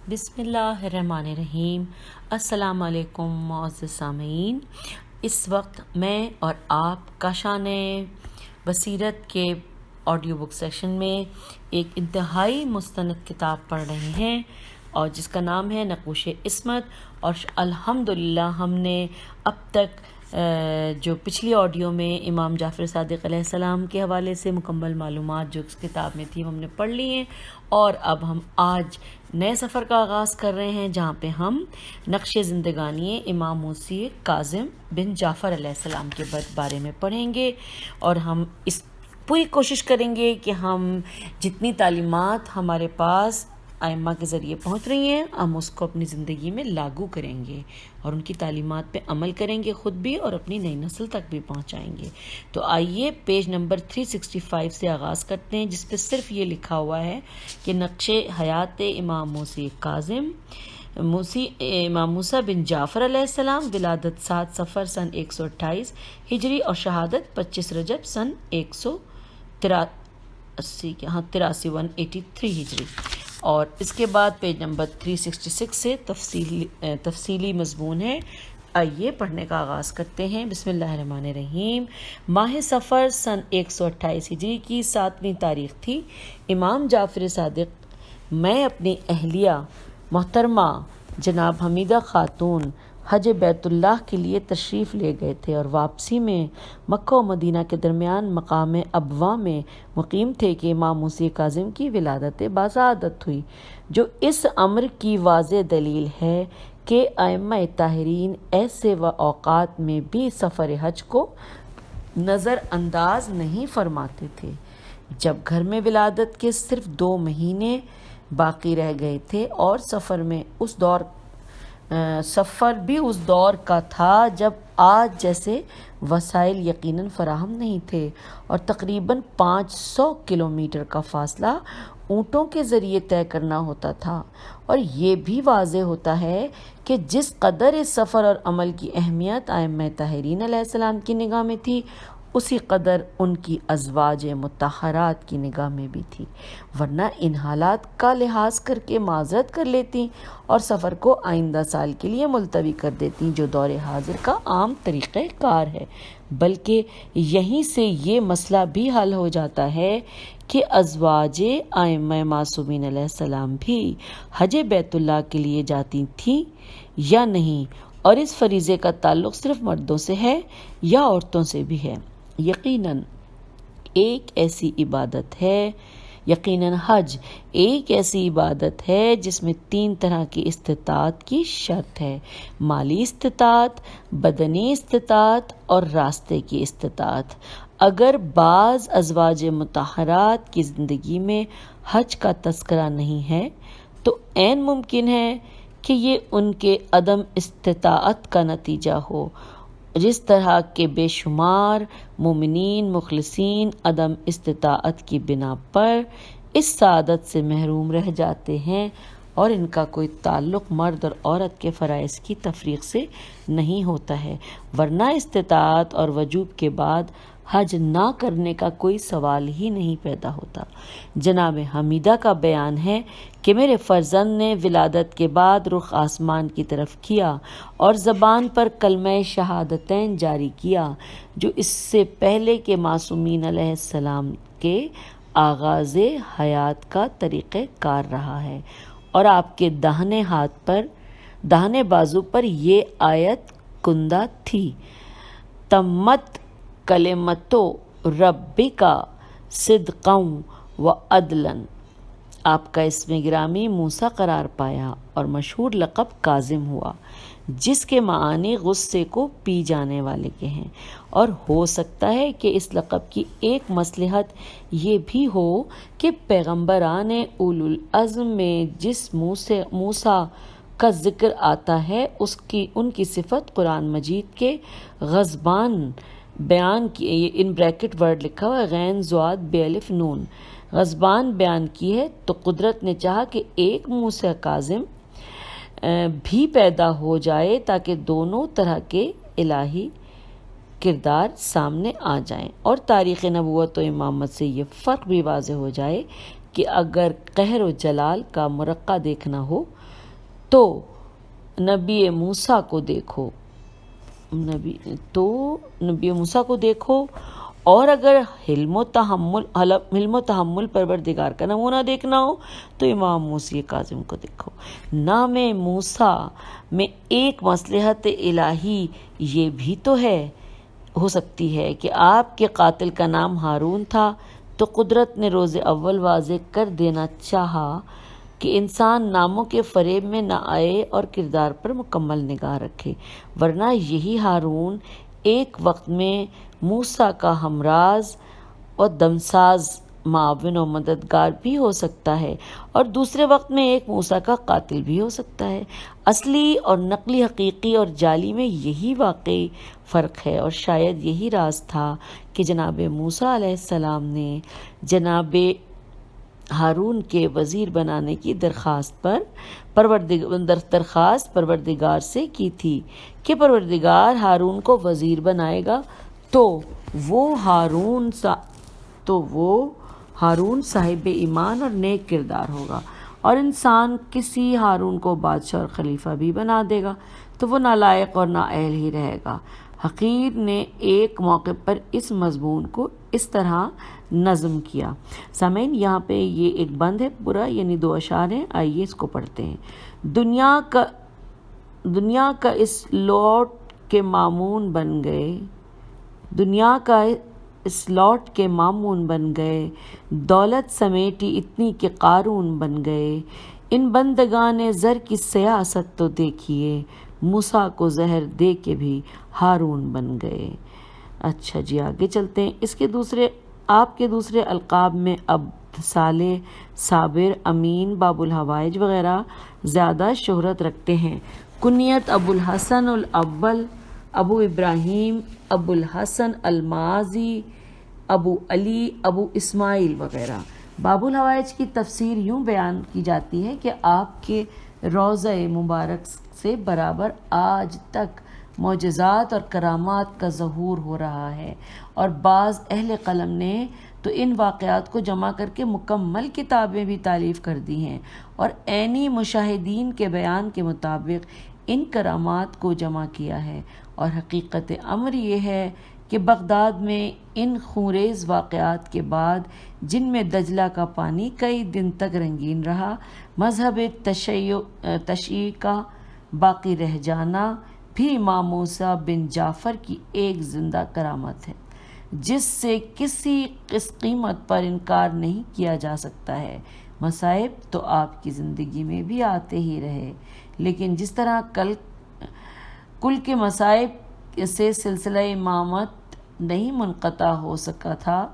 بسم اللہ الرحمن الرحیم۔ السلام علیکم معزز سامعین، اس وقت میں اور آپ کاشان بصیرت کے آڈیو بک سیکشن میں ایک انتہائی مستند کتاب پڑھ رہے ہیں اور جس کا نام ہے نقوش عصمت، اور الحمدللہ ہم نے اب تک جو پچھلی آڈیو میں امام جعفر صادق علیہ السلام کے حوالے سے مکمل معلومات جو اس کتاب میں تھی ہم نے پڑھ لی ہیں، اور اب ہم آج نئے سفر کا آغاز کر رہے ہیں جہاں پہ ہم نقش زندگانی امام موسی کاظم بن جعفر علیہ السلام کے بارے میں پڑھیں گے، اور ہم اس پوری کوشش کریں گے کہ ہم جتنی تعلیمات ہمارے پاس ائمہ کے ذریعے پہنچ رہی ہیں ہم اس کو اپنی زندگی میں لاگو کریں گے اور ان کی تعلیمات پہ عمل کریں گے خود بھی، اور اپنی نئی نسل تک بھی پہنچائیں گے۔ تو آئیے پیج نمبر 365 سے آغاز کرتے ہیں، جس پہ صرف یہ لکھا ہوا ہے کہ نقش حیات امام موسی کاظم امام موسیٰ بن جعفر علیہ السلام، ولادت 7 صفر سن 128 ہجری اور شہادت 25 رجب سن 183 ہجری۔ اور اس کے بعد پیج نمبر 366 سے تفصیلی مضمون ہے۔ آئیے پڑھنے کا آغاز کرتے ہیں۔ بسم اللہ الرحمن الرحیم۔ ماہ صفر سن 128 ہجری کی 7ویں تاریخ تھی۔ امام جعفر صادق میں اپنی اہلیہ محترمہ جناب حمیدہ خاتون حج بیت اللہ کے لیے تشریف لے گئے تھے، اور واپسی میں مکہ و مدینہ کے درمیان مقام ابواء میں مقیم تھے کہ امام موسی کاظم کی ولادت باسعادت ہوئی، جو اس امر کی واضح دلیل ہے کہ ائمہ طاہرین ایسے اوقات میں بھی سفر حج کو نظر انداز نہیں فرماتے تھے جب گھر میں ولادت کے صرف 2 مہینے باقی رہ گئے تھے، اور سفر بھی اس دور کا تھا جب آج جیسے وسائل یقیناً فراہم نہیں تھے، اور تقریباً 500 کلومیٹر کا فاصلہ اونٹوں کے ذریعے طے کرنا ہوتا تھا۔ اور یہ بھی واضح ہوتا ہے کہ جس قدر اس سفر اور عمل کی اہمیت ائمہ طاہرین علیہ السلام کی نگاہ میں تھی، اسی قدر ان کی ازواج مطہرات کی نگاہ میں بھی تھی، ورنہ ان حالات کا لحاظ کر کے معذرت کر لیتی اور سفر کو آئندہ سال کے لیے ملتوی کر دیتی، جو دور حاضر کا عام طریقہ کار ہے۔ بلکہ یہیں سے یہ مسئلہ بھی حل ہو جاتا ہے کہ ازواج ائمہ معصومین علیہ السلام بھی حج بیت اللہ کے لیے جاتی تھیں یا نہیں، اور اس فریضے کا تعلق صرف مردوں سے ہے یا عورتوں سے بھی ہے۔ یقیناً حج ایک ایسی عبادت ہے جس میں 3 طرح کی استطاعت کی شرط ہے: مالی استطاعت، بدنی استطاعت اور راستے کی استطاعت۔ اگر بعض ازواج مطہرات کی زندگی میں حج کا تذکرہ نہیں ہے تو عین ممکن ہے کہ یہ ان کے عدم استطاعت کا نتیجہ ہو، جس طرح کے بے شمار مومنین مخلصین عدم استطاعت کی بنا پر اس سعادت سے محروم رہ جاتے ہیں، اور ان کا کوئی تعلق مرد اور عورت کے فرائض کی تفریق سے نہیں ہوتا ہے، ورنہ استطاعت اور وجوب کے بعد حج نہ کرنے کا کوئی سوال ہی نہیں پیدا ہوتا۔ جناب حمیدہ کا بیان ہے کہ میرے فرزند نے ولادت کے بعد رخ آسمان کی طرف کیا اور زبان پر کلمہ شہادتین جاری کیا، جو اس سے پہلے کہ معصومین علیہ السلام کے آغاز حیات کا طریقہ کار رہا ہے، اور آپ کے داہنے بازو پر یہ آیت کندہ تھی: تمت کلمتو ربکا صدقا و عدلاً۔ آپ کا اسم گرامی موسیٰ قرار پایا اور مشہور لقب کاظم ہوا، جس کے معنی غصے کو پی جانے والے کے ہیں، اور ہو سکتا ہے کہ اس لقب کی ایک مصلحت یہ بھی ہو کہ پیغمبران اولو العزم میں جس موسیٰ کا ذکر آتا ہے ان کی صفت قرآن مجید کے غضبان بیان کی، ان بریکٹ ورڈ لکھا ہوا ہے، غین ضاد بے الف نون، غضبان بیان کی ہے، تو قدرت نے چاہا کہ ایک موسیٰ کاظم بھی پیدا ہو جائے تاکہ دونوں طرح کے الہی کردار سامنے آ جائیں، اور تاریخ نبوت و امامت سے یہ فرق بھی واضح ہو جائے کہ اگر قہر و جلال کا مرقع دیکھنا ہو تو نبی موسیٰ کو دیکھو اور اگر حلم و تحمل پروردگار کا نمونہ دیکھنا ہو تو امام موسی کاظم کو دیکھو۔ نام موسیٰ میں ایک مصلحت الہی یہ بھی تو ہو سکتی ہے کہ آپ کے قاتل کا نام ہارون تھا، تو قدرت نے روز اول واضح کر دینا چاہا کہ انسان ناموں کے فریب میں نہ آئے اور کردار پر مکمل نگاہ رکھے، ورنہ یہی ہارون ایک وقت میں موسیٰ کا ہمراز اور دمساز، معاون و مددگار بھی ہو سکتا ہے، اور دوسرے وقت میں ایک موسیٰ کا قاتل بھی ہو سکتا ہے۔ اصلی اور نقلی، حقیقی اور جعلی میں یہی واقعی فرق ہے، اور شاید یہی راز تھا کہ جناب موسیٰ علیہ السلام نے جناب ہارون کے وزیر بنانے کی درخواست پروردگار سے کی تھی کہ پروردگار ہارون کو وزیر بنائے گا تو وہ ہارون صاحب ایمان اور نیک کردار ہوگا، اور انسان کسی ہارون کو بادشاہ اور خلیفہ بھی بنا دے گا تو وہ نالائق اور نااہل ہی رہے گا۔ حقیر نے ایک موقع پر اس مضمون کو اس طرح نظم کیا۔ سامعین، یہاں پہ یہ ایک بند ہے پورا، یعنی 2 اشعار ہیں، آئیے اس کو پڑھتے ہیں۔ دنیا کا اس لوٹ کے مامون بن گئے، دولت سمیٹی اتنی کہ قارون بن گئے، ان بندگان زر کی سیاست تو دیکھیے، موسیٰ کو زہر دے کے بھی ہارون بن گئے۔ اچھا جی، آگے چلتے ہیں۔ اس کے آپ کے دوسرے القاب میں عبد، صالح، صابر، امین، باب الحوائج وغیرہ زیادہ شہرت رکھتے ہیں۔ کنیت ابو الحسن الاول، ابو ابراہیم، ابو الحسن المازی، ابو علی، ابو اسماعیل وغیرہ۔ باب الحوائج کی تفسیر یوں بیان کی جاتی ہے کہ آپ کے روضہ مبارک سے برابر آج تک معجزات اور کرامات کا ظہور ہو رہا ہے، اور بعض اہل قلم نے تو ان واقعات کو جمع کر کے مکمل کتابیں بھی تالیف کر دی ہیں، اور عینی مشاہدین کے بیان کے مطابق ان کرامات کو جمع کیا ہے۔ اور حقیقت امر یہ ہے کہ بغداد میں ان خونریز واقعات کے بعد، جن میں دجلہ کا پانی کئی دن تک رنگین رہا، مذہب تشیع کا باقی رہ جانا بھی امام موسیٰ بن جعفر کی ایک زندہ کرامت ہے، جس سے کسی قیمت پر انکار نہیں کیا جا سکتا ہے۔ مصائب تو آپ کی زندگی میں بھی آتے ہی رہے، لیکن جس طرح کل کے مصائب سے سلسلہ امامت نہیں منقطع ہو سکا تھا،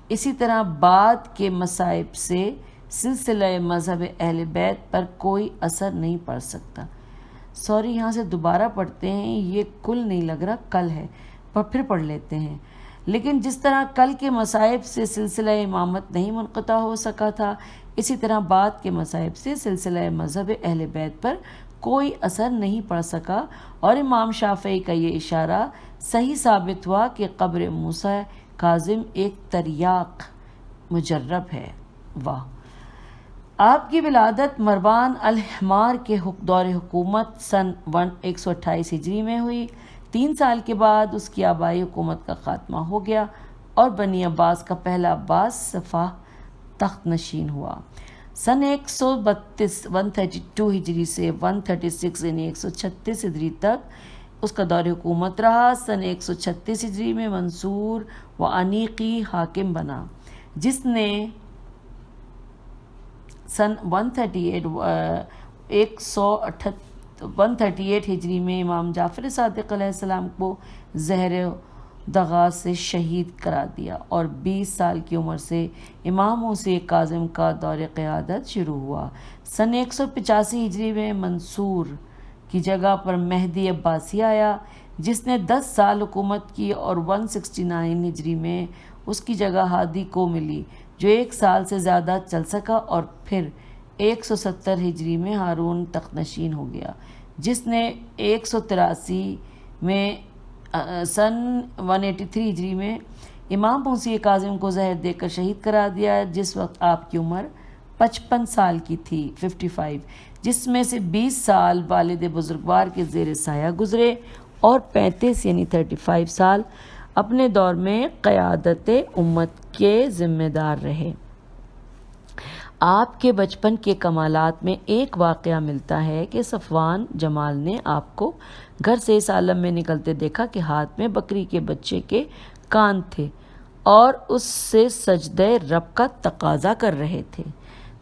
اسی طرح بعد کے مصائب سے سلسلہ مذہب اہل بیت پر کوئی اثر نہیں پڑ سکتا۔ یہاں سے دوبارہ پڑھتے ہیں، یہ کل نہیں لگ رہا، کل ہے، پر پھر پڑھ لیتے ہیں۔ لیکن جس طرح کل کے مصائب سے سلسلہ امامت نہیں منقطع ہو سکا تھا، اسی طرح بعد کے مصائب سے سلسلہ مذہب اہل بیت پر کوئی اثر نہیں پڑ سکا، اور امام شافعی کا یہ اشارہ صحیح ثابت ہوا کہ قبر موسیٰ کاظم ایک تریاق مجرب ہے۔ واہ! آپ کی ولادت مروان الحمار کے دور حکومت سن 128 ہجری میں ہوئی۔ 3 سال کے بعد اس کی آبائی حکومت کا خاتمہ ہو گیا اور بنی عباس کا پہلا عباس صفح تخت نشین ہوا۔ سن 132 ہجری سے 136 یعنی 136 ہجری تک اس کا دور حکومت رہا۔ سن 136 ہجری میں منصور و عنیقی حاکم بنا، جس نے سن 138 ہجری میں امام جعفر صادق علیہ السلام کو زہر دغا سے شہید کرا دیا، اور 20 سال کی عمر سے امام موسی کاظم کا دور قیادت شروع ہوا۔ سن 185 ہجری میں منصور کی جگہ پر مہدی عباسی آیا، جس نے 10 سال حکومت کی، اور 169 ہجری میں اس کی جگہ ہادی کو ملی، جو 1 سال سے زیادہ چل سکا، اور پھر 170 ہجری میں ہارون تخت نشین ہو گیا، جس نے 183 میں سن 183 ہجری میں امام موسی کاظم کو زہر دے کر شہید کرا دیا، جس وقت آپ کی عمر 55 سال کی تھی، 55، جس میں سے 20 سال والد بزرگوار کے زیر سایہ گزرے اور 35 یعنی 35 سال اپنے دور میں قیادت امت کے ذمہ دار رہے۔ آپ کے بچپن کے کمالات میں ایک واقعہ ملتا ہے کہ صفوان جمال نے آپ کو گھر سے اس عالم میں نکلتے دیکھا کہ ہاتھ میں بکری کے بچے کے کان تھے اور اس سے سجدہ رب کا تقاضا کر رہے تھے،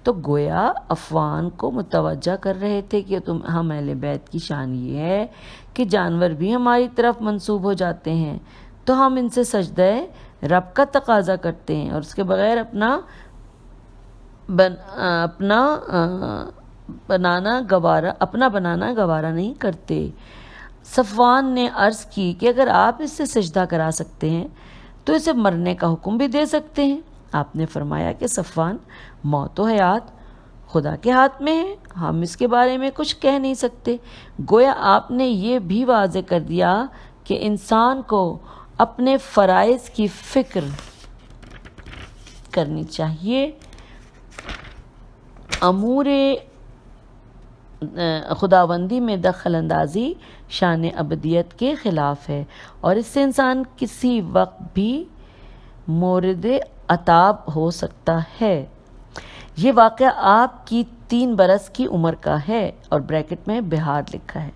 تو گویا عفان کو متوجہ کر رہے تھے کہ ہم اہل بیت کی شان یہ ہے کہ جانور بھی ہماری طرف منسوب ہو جاتے ہیں، تو ہم ان سے سجدہ رب کا تقاضا کرتے ہیں اور اس کے بغیر اپنا بنانا گوارا نہیں کرتے۔ صفوان نے عرض کی کہ اگر آپ اس سے سجدہ کرا سکتے ہیں تو اسے مرنے کا حکم بھی دے سکتے ہیں۔ آپ نے فرمایا کہ صفوان، موت و حیات خدا کے ہاتھ میں ہے، ہم اس کے بارے میں کچھ کہہ نہیں سکتے۔ گویا آپ نے یہ بھی واضح کر دیا کہ انسان کو اپنے فرائض کی فکر کرنی چاہیے، امور خداوندی میں دخل اندازی شان ابدیت کے خلاف ہے اور اس سے انسان کسی وقت بھی مورد عتاب ہو سکتا ہے۔ یہ واقعہ آپ کی 3 برس کی عمر کا ہے اور بریکٹ میں بہار لکھا ہے۔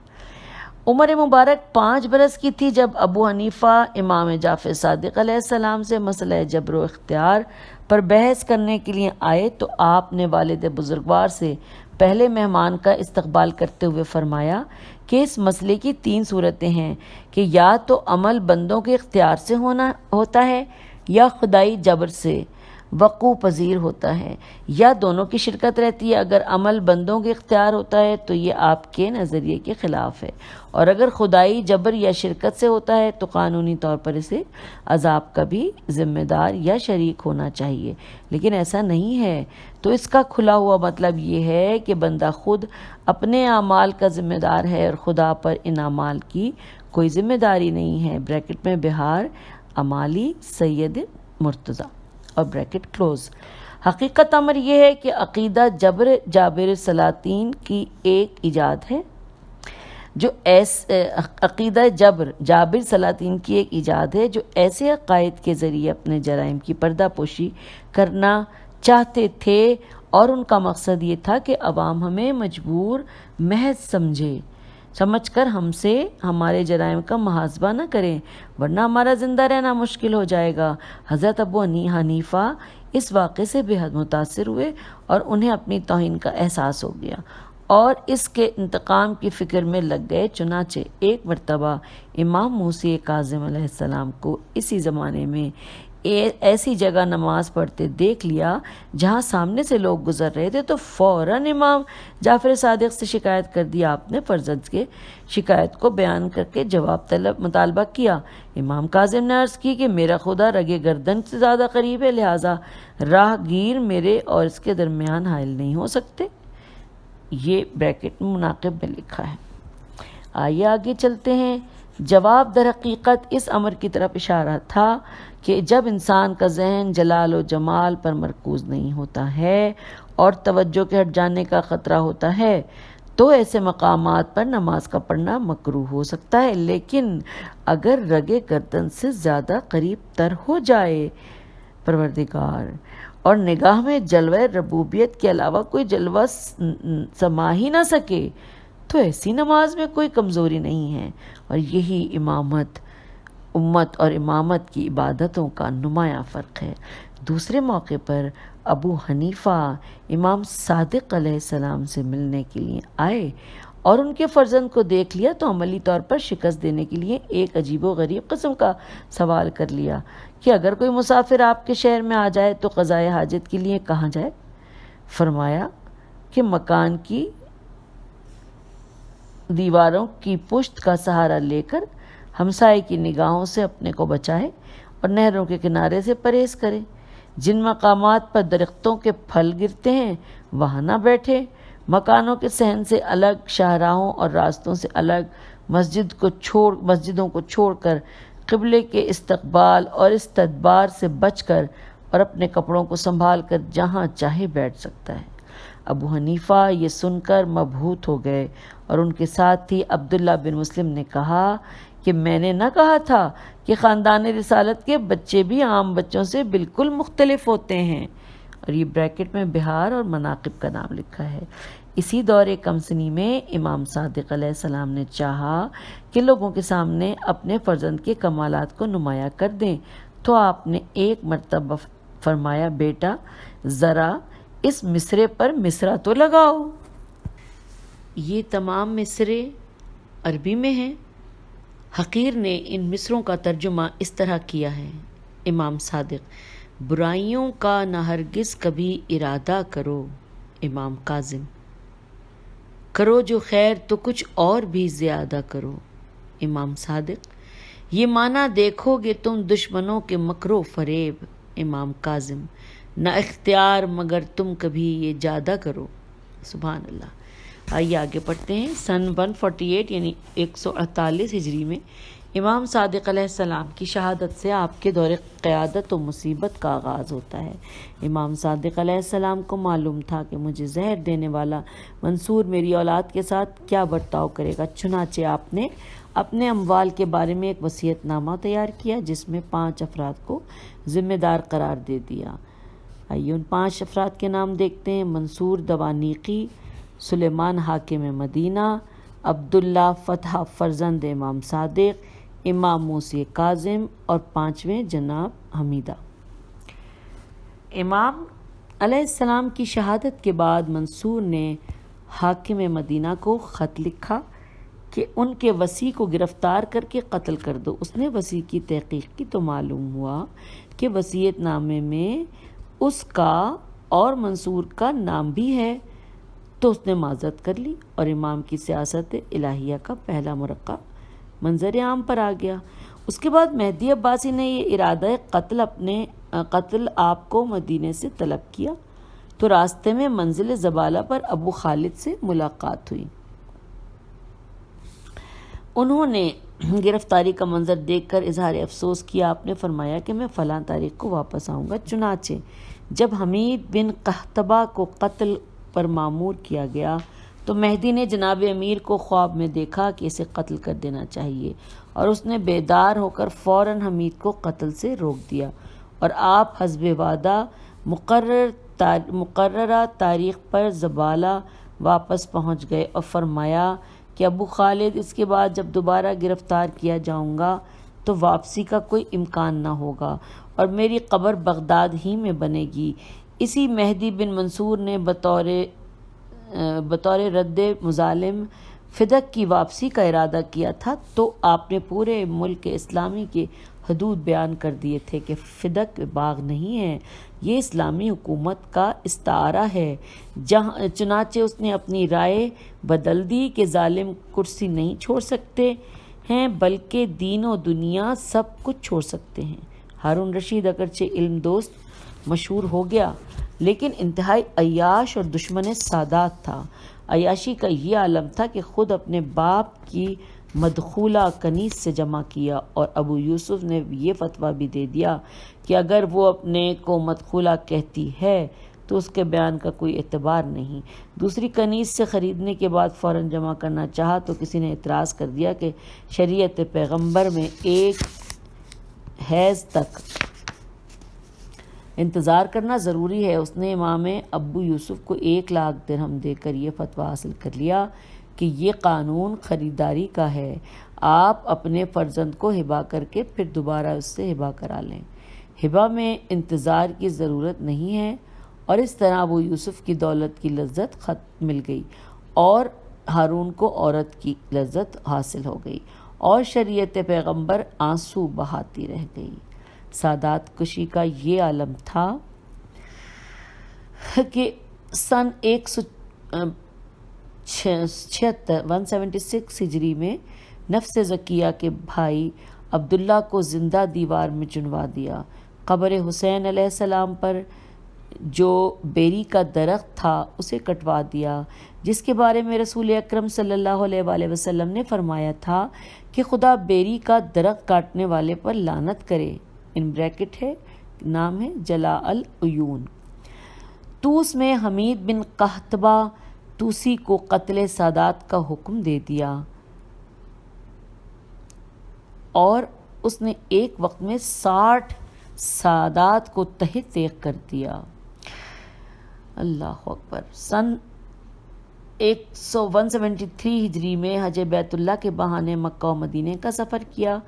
عمر مبارک 5 برس کی تھی جب ابو حنیفہ امام جعفر صادق علیہ السلام سے مسئلہ جبر و اختیار پر بحث کرنے کے لیے آئے تو آپ نے والد بزرگوار سے پہلے مہمان کا استقبال کرتے ہوئے فرمایا کہ اس مسئلے کی 3 صورتیں ہیں کہ یا تو عمل بندوں کے اختیار سے ہوتا ہے یا خدائی جبر سے وقوع پذیر ہوتا ہے یا دونوں کی شرکت رہتی ہے۔ اگر عمل بندوں کے اختیار ہوتا ہے تو یہ آپ کے نظریے کے خلاف ہے، اور اگر خدائی جبر یا شرکت سے ہوتا ہے تو قانونی طور پر اسے عذاب کا بھی ذمہ دار یا شریک ہونا چاہیے، لیکن ایسا نہیں ہے۔ تو اس کا کھلا ہوا مطلب یہ ہے کہ بندہ خود اپنے اعمال کا ذمہ دار ہے اور خدا پر ان اعمال کی کوئی ذمہ داری نہیں ہے۔ بریکٹ میں بہار امالی سید مرتضیٰ اور بریکٹ کلوز۔ حقیقت امر یہ ہے کہ عقیدہ جابر سلاطین کی ایک ایجاد ہے، عقیدہ جابر سلاطین کی ایک ایجاد ہے جو ایسے عقائد کے ذریعے اپنے جرائم کی پردہ پوشی کرنا چاہتے تھے، اور ان کا مقصد یہ تھا کہ عوام ہمیں مجبور محض سمجھ کر ہم سے ہمارے جرائم کا محاسبہ نہ کریں، ورنہ ہمارا زندہ رہنا مشکل ہو جائے گا۔ حضرت ابو حنیفہ اس واقعے سے بے حد متاثر ہوئے اور انہیں اپنی توہین کا احساس ہو گیا اور اس کے انتقام کی فکر میں لگ گئے۔ چنانچہ ایک مرتبہ امام موسی کاظم علیہ السلام کو اسی زمانے میں ایسی جگہ نماز پڑھتے دیکھ لیا جہاں سامنے سے لوگ گزر رہے تھے، تو فوراً امام جعفر صادق سے شکایت کر دی۔ آپ نے فرزند کے شکایت کو بیان کر کے جواب مطالبہ کیا۔ امام کاظم نے عرض کی کہ میرا خدا رگے گردن سے زیادہ قریب ہے، لہٰذا راہ گیر میرے اور اس کے درمیان حائل نہیں ہو سکتے۔ یہ بریکٹ میں مناقب میں لکھا ہے۔ آئیے آگے چلتے ہیں۔ جواب در حقیقت اس امر کی طرف اشارہ تھا کہ جب انسان کا ذہن جلال و جمال پر مرکوز نہیں ہوتا ہے اور توجہ کے ہٹ جانے کا خطرہ ہوتا ہے تو ایسے مقامات پر نماز کا پڑھنا مکروہ ہو سکتا ہے، لیکن اگر رگے گردن سے زیادہ قریب تر ہو جائے پروردگار اور نگاہ میں جلوہ ربوبیت کے علاوہ کوئی جلوہ سما ہی نہ سکے تو ایسی نماز میں کوئی کمزوری نہیں ہے، اور یہی امت اور امامت کی عبادتوں کا نمایاں فرق ہے۔ دوسرے موقع پر ابو حنیفہ امام صادق علیہ السلام سے ملنے کے لیے آئے اور ان کے فرزند کو دیکھ لیا تو عملی طور پر شکست دینے کے لیے ایک عجیب و غریب قسم کا سوال کر لیا کہ اگر کوئی مسافر آپ کے شہر میں آ جائے تو قضائے حاجت کے لیے کہاں جائے؟ فرمایا کہ مکان کی دیواروں کی پشت کا سہارا لے کر ہمسائے کی نگاہوں سے اپنے کو بچائے اور نہروں کے کنارے سے پرہیز کرے۔ جن مقامات پر درختوں کے پھل گرتے ہیں وہاں نہ بیٹھے۔ مکانوں کے صحن سے الگ، شاہراہوں اور راستوں سے الگ مسجدوں کو چھوڑ کر قبلے کے استقبال اور استدبار سے بچ کر اور اپنے کپڑوں کو سنبھال کر جہاں چاہے بیٹھ سکتا ہے۔ ابو حنیفہ یہ سن کر مبہوت ہو گئے اور ان کے ساتھ ہی عبداللہ بن مسلم نے کہا کہ میں نے نہ کہا تھا کہ خاندان رسالت کے بچے بھی عام بچوں سے بالکل مختلف ہوتے ہیں، اور یہ بریکٹ میں بہار اور مناقب کا نام لکھا ہے۔ اسی دور کمسنی میں امام صادق علیہ السلام نے چاہا کہ لوگوں کے سامنے اپنے فرزند کے کمالات کو نمایاں کر دیں، تو آپ نے ایک مرتبہ فرمایا، بیٹا ذرا اس مصرے پر مصرع تو لگاؤ۔ یہ تمام مصرے عربی میں ہیں۔ حقیر نے ان مصروں کا ترجمہ اس طرح کیا ہے: امام صادق: برائیوں کا نہ ہرگز کبھی ارادہ کرو۔ امام کاظم: کرو جو خیر تو کچھ اور بھی زیادہ کرو۔ امام صادق: یہ معنی دیکھو گے تم دشمنوں کے مکر و فریب۔ امام کاظم: نہ اختیار مگر تم کبھی یہ زیادہ کرو۔ سبحان اللہ۔ آئیے آگے پڑھتے ہیں۔ سن 148 یعنی 148 ہجری میں امام صادق علیہ السلام کی شہادت سے آپ کے دور قیادت و مصیبت کا آغاز ہوتا ہے۔ امام صادق علیہ السلام کو معلوم تھا کہ مجھے زہر دینے والا منصور میری اولاد کے ساتھ کیا برتاؤ کرے گا، چنانچہ آپ نے اپنے اموال کے بارے میں ایک وصیت نامہ تیار کیا جس میں 5 افراد کو ذمہ دار قرار دے دیا۔ آئیے ان 5 افراد کے نام دیکھتے ہیں: منصور دوانیقی، سلیمان حاکم مدینہ، عبداللہ فتح فرزند امام صادق، امام موسی کاظم، اور 5ویں جناب حمیدہ۔ امام علیہ السلام کی شہادت کے بعد منصور نے حاکم مدینہ کو خط لکھا کہ ان کے وصی کو گرفتار کر کے قتل کر دو۔ اس نے وصی کی تحقیق کی تو معلوم ہوا کہ وصیت نامے میں اس کا اور منصور کا نام بھی ہے، تو اس نے معذرت کر لی اور امام کی سیاست الہیہ کا پہلا مرقع منظر عام پر آ گیا۔ اس کے بعد مہدی عباسی نے یہ ارادہ قتل آپ کو مدینے سے طلب کیا، تو راستے میں منزل زبالہ پر ابو خالد سے ملاقات ہوئی۔ انہوں نے گرفتاری کا منظر دیکھ کر اظہار افسوس کیا۔ آپ نے فرمایا کہ میں فلاں تاریخ کو واپس آؤں گا۔ چنانچہ جب حمید بن قحطبہ کو قتل پر مامور کیا گیا تو مہدی نے جناب امیر کو خواب میں دیکھا کہ اسے قتل کر دینا چاہیے، اور اس نے بیدار ہو کر فوراً حمید کو قتل سے روک دیا، اور آپ حسب وعدہ مقررہ تاریخ پر زبالہ واپس پہنچ گئے اور فرمایا کہ ابو خالد، اس کے بعد جب دوبارہ گرفتار کیا جاؤں گا تو واپسی کا کوئی امکان نہ ہوگا اور میری قبر بغداد ہی میں بنے گی۔ اسی مہدی بن منصور نے بطور رد مظالم فدق کی واپسی کا ارادہ کیا تھا، تو آپ نے پورے ملک اسلامی کے حدود بیان کر دیے تھے کہ فدق باغ نہیں ہے، یہ اسلامی حکومت کا استعارہ ہے۔ چنانچہ اس نے اپنی رائے بدل دی کہ ظالم کرسی نہیں چھوڑ سکتے ہیں بلکہ دین و دنیا سب کچھ چھوڑ سکتے ہیں۔ ہارون رشید اگرچہ علم دوست مشہور ہو گیا لیکن انتہائی عیاش اور دشمن سادات تھا۔ عیاشی کا یہ عالم تھا کہ خود اپنے باپ کی مدخولہ کنیز سے جمع کیا، اور ابو یوسف نے یہ فتویٰ بھی دے دیا کہ اگر وہ اپنے کو مدخولہ کہتی ہے تو اس کے بیان کا کوئی اعتبار نہیں۔ دوسری کنیز سے خریدنے کے بعد فوراً جمع کرنا چاہا تو کسی نے اعتراض کر دیا کہ شریعت پیغمبر میں ایک حیض تک انتظار کرنا ضروری ہے۔ اس نے امام ابو یوسف کو 1,00,000 درہم دے کر یہ فتویٰ حاصل کر لیا کہ یہ قانون خریداری کا ہے، آپ اپنے فرزند کو ہبہ کر کے پھر دوبارہ اس سے ہبہ کرا لیں، ہبہ میں انتظار کی ضرورت نہیں ہے۔ اور اس طرح ابو یوسف کی دولت کی لذت ختم مل گئی اور ہارون کو عورت کی لذت حاصل ہو گئی اور شریعت پیغمبر آنسو بہاتی رہ گئی۔ سادات کشی کا یہ عالم تھا کہ سن 176 ہجری میں نفس زکیہ کے بھائی عبداللہ کو زندہ دیوار میں چنوا دیا۔ قبر حسین علیہ السلام پر جو بیری کا درخت تھا اسے کٹوا دیا، جس کے بارے میں رسول اکرم صلی اللہ علیہ وآلہ وسلم نے فرمایا تھا کہ خدا بیری کا درخت کاٹنے والے پر لعنت کرے، ان بریکٹ ہے، نام ہے جلا العیون۔ طوس میں حمید بن قحطبہ طوسی کو قتل سادات کا حکم دے دیا اور اس نے ایک وقت میں 60 سادات کو تہہ تیغ کر دیا۔ اللہ اکبر۔ سن 173 ہجری میں حج بیت اللہ کے بہانے مکہ و مدینے کا سفر کیا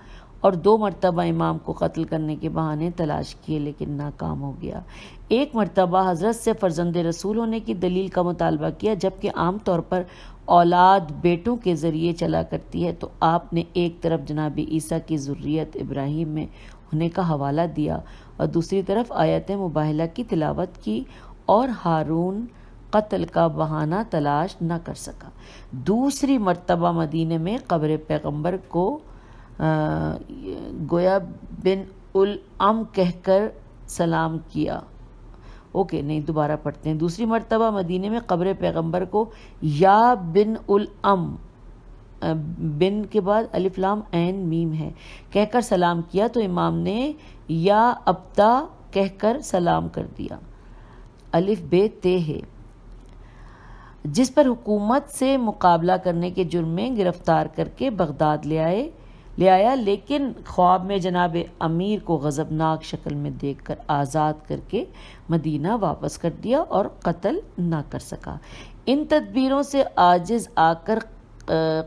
اور 2 مرتبہ امام کو قتل کرنے کے بہانے تلاش کیے لیکن ناکام ہو گیا۔ ایک مرتبہ حضرت سے فرزند رسول ہونے کی دلیل کا مطالبہ کیا، جبکہ عام طور پر اولاد بیٹوں کے ذریعے چلا کرتی ہے، تو آپ نے ایک طرف جناب عیسیٰ کی ذریت ابراہیم میں ہونے کا حوالہ دیا اور دوسری طرف آیت مباہلہ کی تلاوت کی، اور ہارون قتل کا بہانہ تلاش نہ کر سکا۔ دوسری مرتبہ مدینے میں قبر پیغمبر کو گویا بن الام کہہ کر سلام کیا۔ دوبارہ پڑھتے ہیں۔ دوسری مرتبہ مدینے میں قبر پیغمبر کو یا بن الام، بن کے بعد الف لام عین میم ہے، کہہ کر سلام کیا تو امام نے یا ابتا کہہ کر سلام کر دیا، الف بے تے ہے، جس پر حکومت سے مقابلہ کرنے کے جرم میں گرفتار کر کے بغداد لے آیا، لیکن خواب میں جناب امیر کو غضبناک شکل میں دیکھ کر آزاد کر کے مدینہ واپس کر دیا اور قتل نہ کر سکا۔ ان تدبیروں سے عاجز آ کر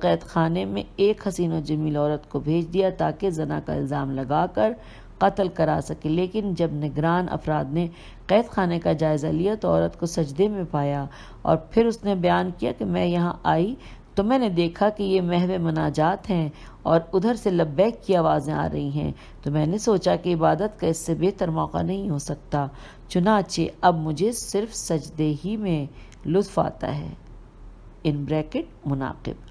قید خانے میں ایک حسین و جمیل عورت کو بھیج دیا تاکہ زنا کا الزام لگا کر قتل کرا سکے، لیکن جب نگران افراد نے قید خانے کا جائزہ لیا تو عورت کو سجدے میں پایا اور پھر اس نے بیان کیا کہ میں یہاں آئی تو میں نے دیکھا کہ یہ محو مناجات ہیں اور ادھر سے لبیک کی آوازیں آ رہی ہیں، تو میں نے سوچا کہ عبادت کا اس سے بہتر موقع نہیں ہو سکتا، چنانچہ اب مجھے صرف سجدے ہی میں لطف آتا ہے، ان بریکٹ مناقب۔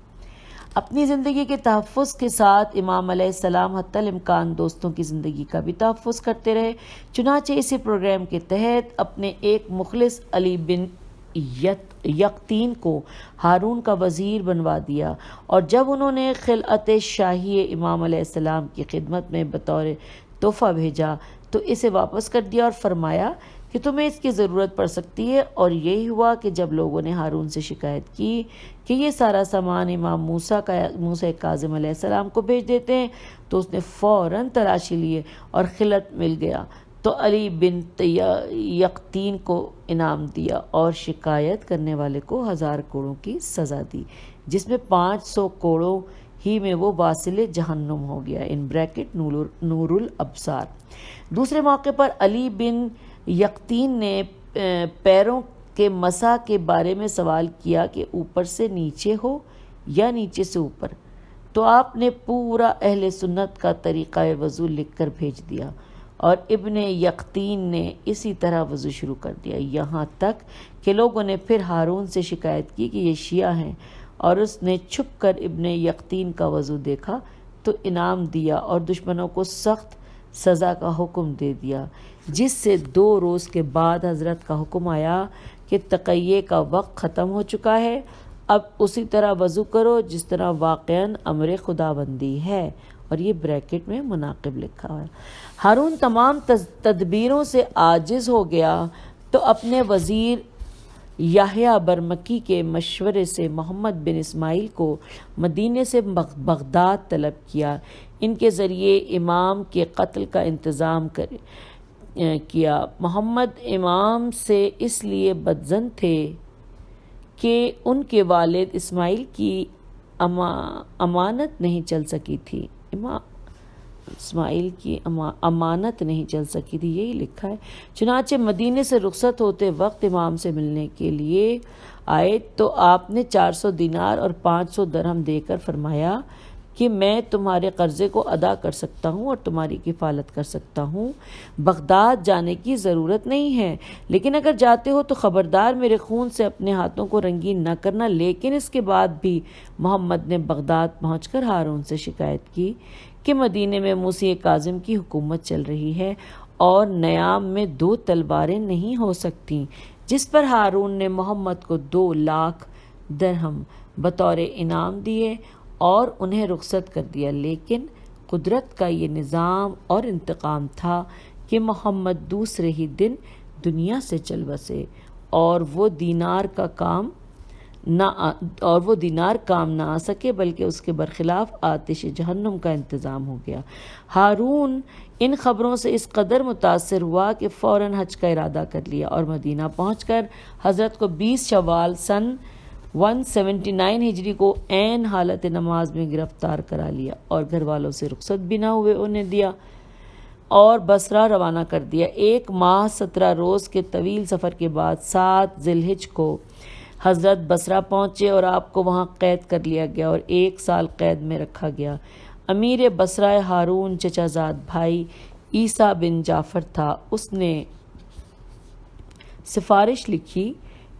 اپنی زندگی کے تحفظ کے ساتھ امام علیہ السلام حتی الامکان دوستوں کی زندگی کا بھی تحفظ کرتے رہے، چنانچہ اسی پروگرام کے تحت اپنے ایک مخلص علی بن یقطین کو ہارون کا وزیر بنوا دیا، اور جب انہوں نے خلعت شاہی امام علیہ السلام کی خدمت میں بطور تحفہ بھیجا تو اسے واپس کر دیا اور فرمایا کہ تمہیں اس کی ضرورت پڑ سکتی ہے، اور یہی ہوا کہ جب لوگوں نے ہارون سے شکایت کی کہ یہ سارا سامان امام موسیٰ کاظم علیہ السلام کو بھیج دیتے ہیں تو اس نے فوراً تلاشی لیے اور خلعت مل گیا، تو علی بن یقطین کو انعام دیا اور شکایت کرنے والے کو 1000 کوڑوں کی سزا دی، جس میں 500 کوڑوں ہی میں وہ واصل جہنم ہو گیا، ان بریکٹ نور الابصار۔ دوسرے موقع پر علی بن یقطین نے پیروں کے مسح کے بارے میں سوال کیا کہ اوپر سے نیچے ہو یا نیچے سے اوپر، تو آپ نے پورا اہل سنت کا طریقہ وضو لکھ کر بھیج دیا اور ابن یقطین نے اسی طرح وضو شروع کر دیا، یہاں تک کہ لوگوں نے پھر ہارون سے شکایت کی کہ یہ شیعہ ہیں، اور اس نے چھپ کر ابن یقطین کا وضو دیکھا تو انعام دیا اور دشمنوں کو سخت سزا کا حکم دے دیا، جس سے 2 روز کے بعد حضرت کا حکم آیا کہ تقیے کا وقت ختم ہو چکا ہے، اب اسی طرح وضو کرو جس طرح واقعاً امر خداوندی ہے، اور یہ بریکٹ میں مناقب لکھا ہوا ہے۔ ہارون تمام تدبیروں سے عاجز ہو گیا تو اپنے وزیر یحییٰ برمکی کے مشورے سے محمد بن اسماعیل کو مدینے سے بغداد طلب کیا، ان کے ذریعے امام کے قتل کا انتظام کیا۔ محمد امام سے اس لیے بدظن تھے کہ ان کے والد اسماعیل کی امانت نہیں چل سکی تھی، اسماعیل کی امانت نہیں چل سکی تھی، یہی لکھا ہے۔ چنانچہ مدینے سے رخصت ہوتے وقت امام سے ملنے کے لیے آئے تو آپ نے 400 دینار اور 500 درہم دے کر فرمایا کہ میں تمہارے قرضے کو ادا کر سکتا ہوں اور تمہاری کفالت کر سکتا ہوں، بغداد جانے کی ضرورت نہیں ہے، لیکن اگر جاتے ہو تو خبردار میرے خون سے اپنے ہاتھوں کو رنگین نہ کرنا۔ لیکن اس کے بعد بھی محمد نے بغداد پہنچ کر ہارون سے شکایت کی کہ مدینے میں موسیٰ کاظم کی حکومت چل رہی ہے اور نیام میں 2 تلواریں نہیں ہو سکتی، جس پر ہارون نے محمد کو 2 لاکھ درہم بطور انعام دیے اور انہیں رخصت کر دیا۔ لیکن قدرت کا یہ نظام اور انتقام تھا کہ محمد دوسرے ہی دن دنیا سے چل بسے اور وہ دینار کام نہ آ سکے، بلکہ اس کے برخلاف آتش جہنم کا انتظام ہو گیا۔ ہارون ان خبروں سے اس قدر متاثر ہوا کہ فوراً حج کا ارادہ کر لیا اور مدینہ پہنچ کر حضرت کو 20 شوال سن 179 ہجری کو عین حالت نماز میں گرفتار کرا لیا اور گھر والوں سے رخصت بھی نہ ہوئے انہیں دیا اور بصرہ روانہ کر دیا۔ 1 ماہ 17 روز کے طویل سفر کے بعد 7 ذی الحجہ کو حضرت بصرہ پہنچے اور آپ کو وہاں قید کر لیا گیا اور 1 سال قید میں رکھا گیا۔ امیر بصرہ ہارون چچا زاد بھائی عیسیٰ بن جعفر تھا۔ اس نے سفارش لکھی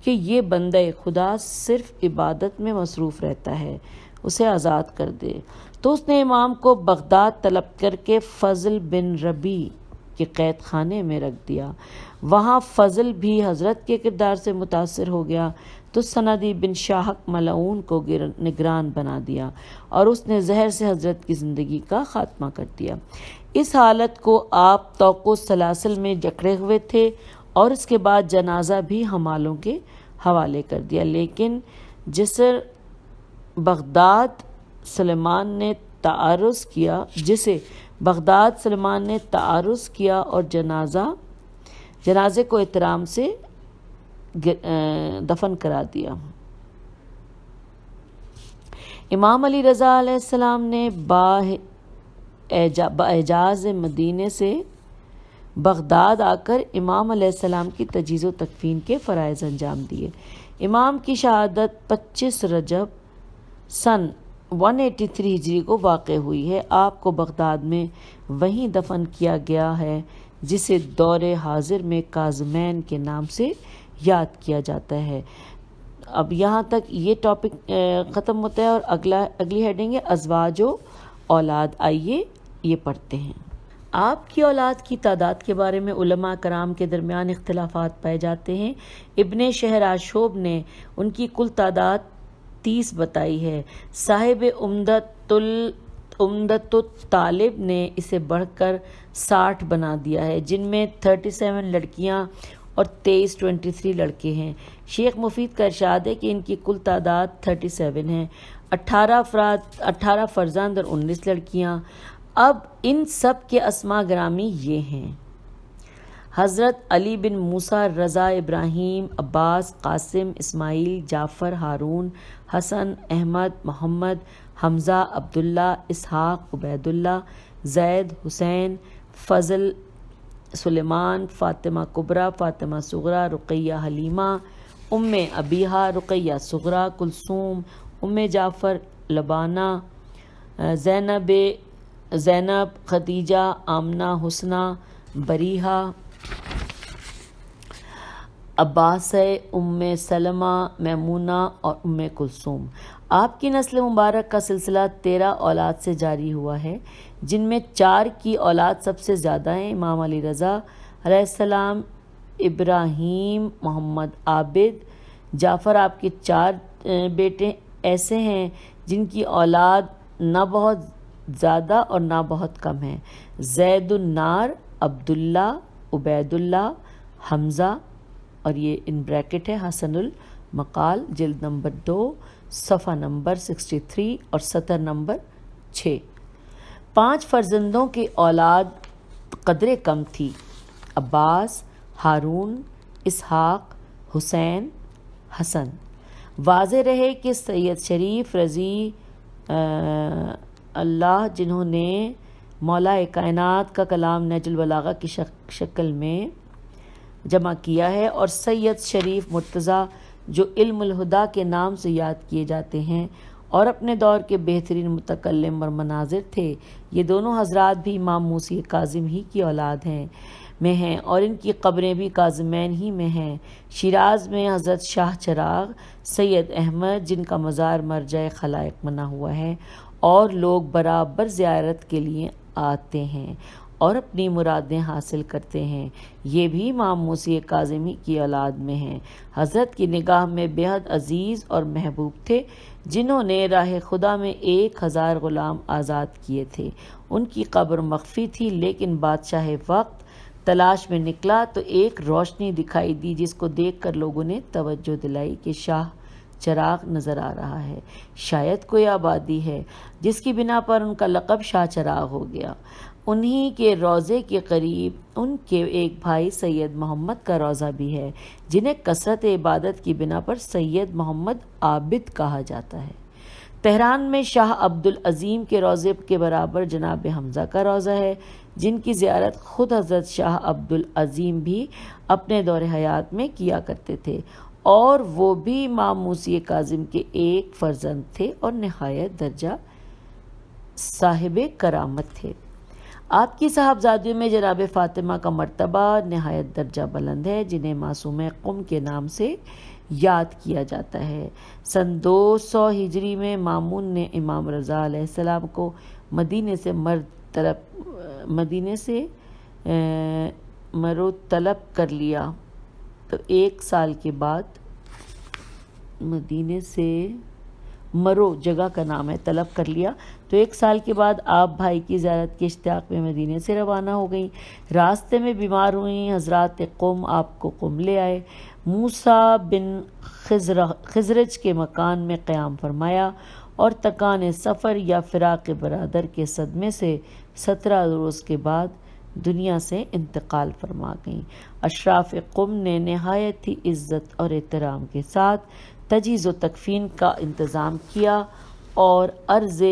کہ یہ بندہ خدا صرف عبادت میں مصروف رہتا ہے، اسے آزاد کر دے۔ تو اس نے امام کو بغداد طلب کر کے فضل بن ربی کے قید خانے میں رکھ دیا۔ وہاں فضل بھی حضرت کے کردار سے متاثر ہو گیا تو سندی بن شاہک ملعون کو نگران بنا دیا اور اس نے زہر سے حضرت کی زندگی کا خاتمہ کر دیا۔ اس حالت کو آپ طوق و سلاسل میں جکڑے ہوئے تھے اور اس کے بعد جنازہ بھی حمالوں کے حوالے کر دیا، لیکن جسے بغداد سلیمان نے تعارض کیا اور جنازے کو احترام سے دفن کرا دیا۔ امام علی رضا علیہ السلام نے باعجاز مدینے سے بغداد آ کر امام علیہ السلام کی تجہیز و تکفین کے فرائض انجام دیے۔ امام کی شہادت 25 رجب سن 183 ہجری کو واقع ہوئی ہے۔ آپ کو بغداد میں وہیں دفن کیا گیا ہے جسے دور حاضر میں کاظمین کے نام سے یاد کیا جاتا ہے۔ اب یہاں تک یہ ٹاپک ختم ہوتا ہے اور اگلی ہیڈنگ ہے ازواج و اولاد۔ آئیے یہ پڑھتے ہیں۔ آپ کی اولاد کی تعداد کے بارے میں علماء کرام کے درمیان اختلافات پائے جاتے ہیں۔ ابن شہراشوب نے ان کی کل تعداد 30 بتائی ہے۔ صاحب عمدۃ الطالب نے اسے بڑھ کر 60 بنا دیا ہے، جن میں 37 لڑکیاں اور 23 لڑکے ہیں۔ شیخ مفید کا ارشاد ہے کہ ان کی کل تعداد 37 ہے، 18 فرزند اور 19 لڑکیاں۔ اب ان سب کے اسماء گرامی یہ ہیں: حضرت علی بن موسیٰ، رضا، ابراہیم، عباس، قاسم، اسماعیل، جعفر، ہارون، حسن، احمد، محمد، حمزہ، عبداللہ، اسحاق، عبید اللہ، زید، حسین، فضل، سلیمان، فاطمہ کبریٰ، فاطمہ صغریٰ، رقیہ، حلیمہ، ام ابیہا، رقیہ صغریٰ، کلثوم، ام جعفر، لبانہ، زینب، خدیجہ، آمنہ، حسنہ، بریحہ، عباسہ، ام سلمہ، میمونہ اور ام کلثوم۔ آپ کی نسل مبارک کا سلسلہ 13 اولاد سے جاری ہوا ہے، جن میں 4 کی اولاد سب سے زیادہ ہیں: امام علی رضا علیہ السلام، ابراہیم، محمد عابد، جعفر۔ آپ کے 4 بیٹے ایسے ہیں جن کی اولاد نہ بہت زیادہ اور نہ بہت کم ہے: زید النار، عبداللہ، عبید اللہ، حمزہ، اور یہ ان بریکٹ ہے حسن المقال، جلد نمبر 2، صفحہ نمبر 63 اور سطر نمبر 6۔ 5 فرزندوں کی اولاد قدرے کم تھی: عباس، ہارون، اسحاق، حسین، حسن۔ واضح رہے کہ سید شریف رضی اللہ جنہوں نے مولا کائنات کا کلام نہج البلاغہ کی شکل میں جمع کیا ہے، اور سید شریف مرتضیٰ جو علم الہدیٰ کے نام سے یاد کیے جاتے ہیں اور اپنے دور کے بہترین متکلم اور مناظر تھے، یہ دونوں حضرات بھی امام موسی کاظم ہی کی اولاد میں ہیں اور ان کی قبریں بھی کاظمین ہی میں ہیں۔ شیراز میں حضرت شاہ چراغ سید احمد، جن کا مزار مرجع خلائق بنا ہوا ہے اور لوگ برابر زیارت کے لیے آتے ہیں، اور اپنی مرادیں حاصل کرتے ہیں۔ یہ بھی امام موسی کاظمی کی اولاد میں ہیں۔ حضرت کی نگاہ میں بے حد عزیز اور محبوب تھے، جنہوں نے راہ خدا میں 1000 غلام آزاد کیے تھے۔ ان کی قبر مخفی تھی، لیکن بادشاہ وقت تلاش میں نکلا تو ایک روشنی دکھائی دی، جس کو دیکھ کر لوگوں نے توجہ دلائی کہ شاہ چراغ نظر آ رہا ہے، شاید کوئی آبادی ہے، جس کی بنا پر ان کا لقب شاہ چراغ ہو گیا۔ انہی کے روضے کے قریب ان کے ایک بھائی سید محمد کا روضہ بھی ہے، جنہیں کثرت عبادت کی بنا پر سید محمد عابد کہا جاتا ہے۔ تہران میں شاہ عبدالعظیم کے روضے کے برابر جناب حمزہ کا روضہ ہے، جن کی زیارت خود حضرت شاہ عبدالعظیم بھی اپنے دور حیات میں کیا کرتے تھے، اور وہ بھی امام موسی کاظم کے ایک فرزند تھے اور نہایت درجہ صاحب کرامت تھے۔ آپ کی صاحبزادیوں میں جناب فاطمہ کا مرتبہ نہایت درجہ بلند ہے، جنہیں معصومہ قم کے نام سے یاد کیا جاتا ہے۔ سن 200 ہجری میں مامون نے امام رضا علیہ السلام کو مدینے سے مرو طلب کر لیا، تو ایک سال کے بعد مدینے سے مرو جگہ کا نام ہے طلب کر لیا، تو ایک سال کے بعد آپ بھائی کی زیارت کے اشتیاق میں مدینے سے روانہ ہو گئیں۔ راستے میں بیمار ہوئیں، حضرات قوم آپ کو قم لے آئے۔ موسیٰ بن خزرج کے مکان میں قیام فرمایا اور تکان سفر یا فراق برادر کے صدمے سے 17 روز کے بعد دنیا سے انتقال فرما گئیں۔ اشراف قم نے نہایت ہی عزت اور احترام کے ساتھ تجہیز و تکفین کا انتظام کیا اور ارض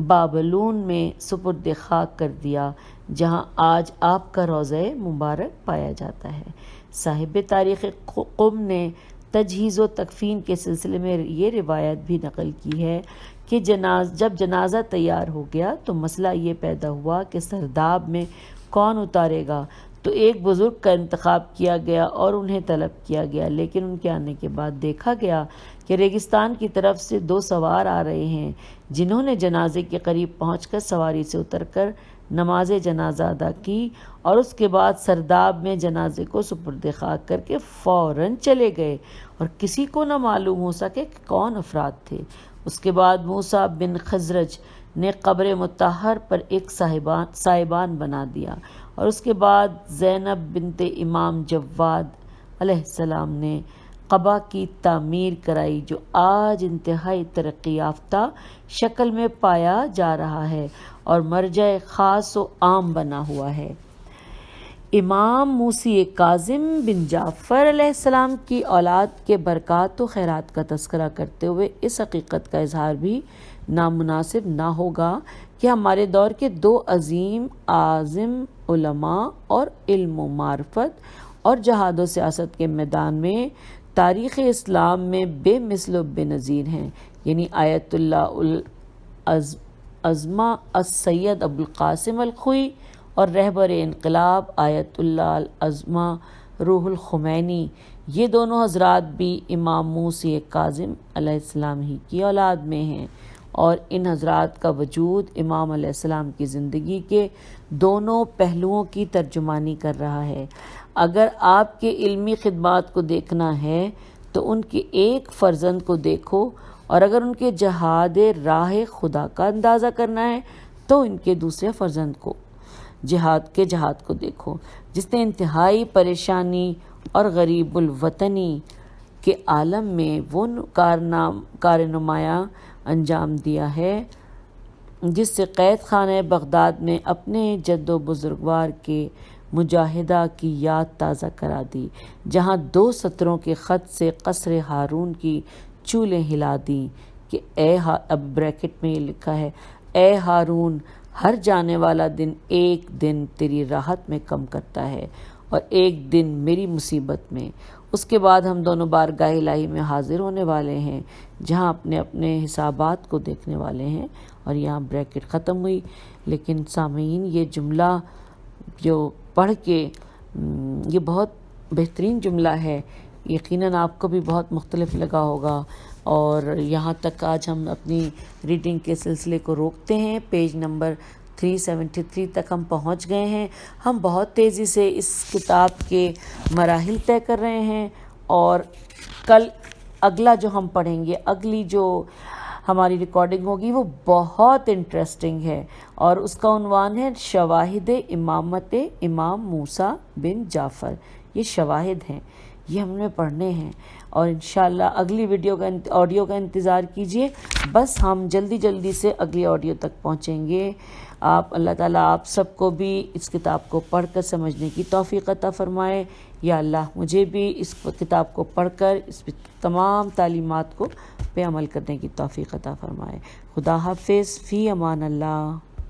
بابلون میں سپرد خاک کر دیا، جہاں آج آپ کا روضہ مبارک پایا جاتا ہے۔ صاحب تاریخ قم نے تجہیز و تکفین کے سلسلے میں یہ روایت بھی نقل کی ہے کہ جب جنازہ تیار ہو گیا تو مسئلہ یہ پیدا ہوا کہ سرداب میں کون اتارے گا، تو ایک بزرگ کا انتخاب کیا گیا اور انہیں طلب کیا گیا، لیکن ان کے آنے کے بعد دیکھا گیا کہ ریگستان کی طرف سے 2 سوار آ رہے ہیں، جنہوں نے جنازے کے قریب پہنچ کر سواری سے اتر کر نماز جنازہ ادا کی اور اس کے بعد سرداب میں جنازے کو سپرد خاک کر کے فوراً چلے گئے، اور کسی کو نہ معلوم ہو سکے کہ کون افراد تھے۔ اس کے بعد موسیٰ بن خزرج نے قبر مطہر پر ایک سائبان بنا دیا، اور اس کے بعد زینب بنت امام جواد علیہ السلام نے قبا کی تعمیر کرائی، جو آج انتہائی ترقی یافتہ شکل میں پایا جا رہا ہے اور مرجع خاص و عام بنا ہوا ہے۔ امام موسی کاظم بن جعفر علیہ السلام کی اولاد کے برکات و خیرات کا تذکرہ کرتے ہوئے اس حقیقت کا اظہار بھی نامناسب نہ ہوگا کہ ہمارے دور کے 2 عظیم علماء اور علم و معرفت اور جہاد و سیاست کے میدان میں تاریخ اسلام میں بے مثل و بے نظیر ہیں، یعنی آیت اللہ العظمہ السید ابو القاسم الخوئی اور رہبر انقلاب آیت اللہ العظمہ روح الخمینی۔ یہ دونوں حضرات بھی امام موسی کاظم علیہ السلام ہی کی اولاد میں ہیں، اور ان حضرات کا وجود امام علیہ السلام کی زندگی کے دونوں پہلوؤں کی ترجمانی کر رہا ہے۔ اگر آپ کے علمی خدمات کو دیکھنا ہے تو ان کے ایک فرزند کو دیکھو، اور اگر ان کے جہاد راہ خدا کا اندازہ کرنا ہے تو ان کے دوسرے فرزند کو جہاد کو دیکھو، جس نے انتہائی پریشانی اور غریب الوطنی کے عالم میں وہ کار نمایاں انجام دیا ہے جس سے قید خانہ بغداد میں اپنے جد و بزرگوار کے مجاہدہ کی یاد تازہ کرا دی، جہاں 2 سطروں کے خط سے قصر ہارون کی چولیں ہلا دیں کہ اب بریکٹ میں یہ لکھا ہے، اے ہارون، ہر جانے والا دن ایک دن تیری راحت میں کم کرتا ہے اور ایک دن میری مصیبت میں۔ اس کے بعد ہم دونوں بارگاہ الہی میں حاضر ہونے والے ہیں، جہاں اپنے اپنے حسابات کو دیکھنے والے ہیں، اور یہاں بریکٹ ختم ہوئی۔ لیکن سامعین، یہ جملہ جو پڑھ کے یہ بہت بہترین جملہ ہے، یقیناً آپ کو بھی بہت مختلف لگا ہوگا، اور یہاں تک آج ہم اپنی ریڈنگ کے سلسلے کو روکتے ہیں۔ پیج نمبر 373 تک ہم پہنچ گئے ہیں. ہم بہت تیزی سے اس کتاب کے مراحل طے کر رہے ہیں، اور کل اگلا جو ہم پڑھیں گے، اگلی جو ہماری ریکارڈنگ ہوگی وہ بہت انٹرسٹنگ ہے، اور اس کا عنوان ہے شواہد امامت امام موسیٰ بن جعفر. یہ شواہد ہیں، یہ ہم نے پڑھنے ہیں، اور انشاءاللہ اگلی آڈیو کا انتظار کیجئے. بس ہم جلدی سے اگلی آڈیو تک پہنچیں گے. اللہ تعالیٰ آپ سب کو بھی اس کتاب کو پڑھ کر سمجھنے کی توفیق عطا فرمائے. یا اللہ مجھے بھی اس کتاب کو پڑھ کر اس تمام تعلیمات کو پہ عمل کرنے کی توفیق عطا فرمائے. خدا حافظ. فی امان اللہ.